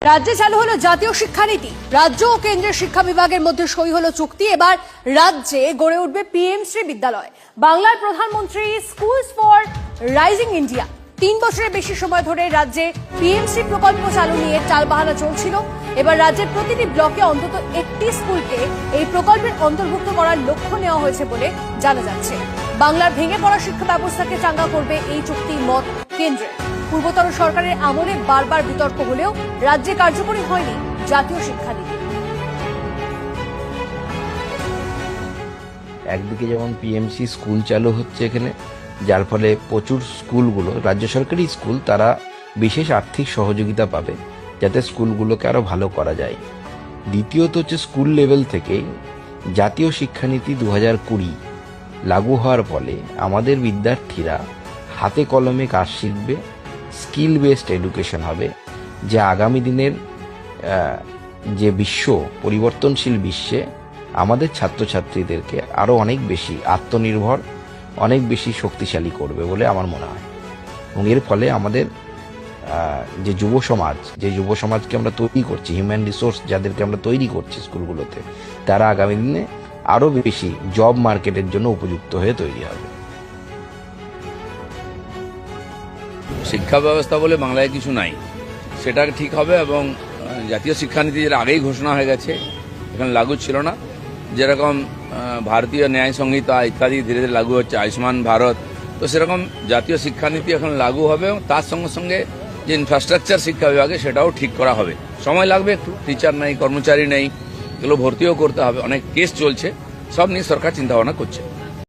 রাজ্যে চালু হলো জাতীয় শিক্ষানীতি। রাজ্য ও কেন্দ্রের শিক্ষা বিভাগের মধ্যে সই হলো চুক্তি। এবার রাজ্যে গড়ে উঠবে পিএমশ্রী বিদ্যালয়। বাংলার প্রধানমন্ত্রী স্কুলস ফর রাইজিং ইন্ডিয়া 3 বছরের বেশি সময় ধরে রাজ্যে পিএমশ্রী প্রকল্প চালু নিয়ে টালবাহানা চলছিল। এবার রাজ্যের প্রতিটি ব্লকে অন্তত একটি স্কুলকে এই প্রকল্পের অন্তর্ভুক্ত করার লক্ষ্য নেওয়া হয়েছে বলে জানা যাচ্ছে। বাংলার ভেঙে পড়া শিক্ষা ব্যবস্থাকে চাঙ্গা করবে এই চুক্তির মত কেন্দ্রের। পূর্বতন সরকারের আমলে বারবার বিতর্ক হলেও রাজ্যে কার্যকরী হয়নি জাতীয় শিক্ষানীতি। একদিকে যেমন পিএমসি স্কুল চালু হচ্ছে এখানে, যার ফলে প্রচুর স্কুলগুলো, রাজ্য সরকারি স্কুল, তারা বিশেষ আর্থিক সহযোগিতা পাবে যাতে স্কুলগুলোকে আরো ভালো করা যায়। দ্বিতীয়ত হচ্ছে স্কুল লেভেল থেকে জাতীয় শিক্ষানীতি 2020 লাগু হওয়ার ফলে আমাদের বিদ্যার্থীরা হাতে কলমে কাজ শিখবে, স্কিল বেসড এডুকেশন হবে, যে আগামী দিনের যে পরিবর্তনশীল বিশ্বে আমাদের ছাত্রছাত্রীদেরকে আরো অনেক বেশি আত্মনির্ভর, অনেক বেশি শক্তিশালী করবে বলে আমার মনে হয়। এবং এর ফলে আমাদের যে যুব সমাজকে আমরা তৈরি করছি, হিউম্যান রিসোর্স যাদেরকে আমরা তৈরি করছি স্কুলগুলোতে, তারা আগামী দিনে আরো বেশি জব মার্কেটের জন্য উপযুক্ত হয়ে তৈরি হবে। শিক্ষা ব্যবস্থা বলে বাংলায় কিছু নাই, সেটা ঠিক হবে। এবং জাতীয় শিক্ষানীতি যেটা আগেই ঘোষণা হয়ে গেছে, এখানে লাগু ছিল না। যেরকম ভারতীয় ন্যায় সংহিতা ইত্যাদি ধীরে ধীরে লাগু হচ্ছে, আয়ুষ্মান ভারত, তো সেরকম জাতীয় শিক্ষানীতি এখন লাগু হবে। এবং তার সঙ্গে সঙ্গে যে ইনফ্রাস্ট্রাকচার শিক্ষা বিভাগে সেটাও ঠিক করা হবে। সময় লাগবে একটু, টিচার নেই, কর্মচারী নেই, এগুলো ভর্তিও করতে হবে, অনেক কেস চলছে, সব নিয়ে সরকার চিন্তাভাবনা করছে।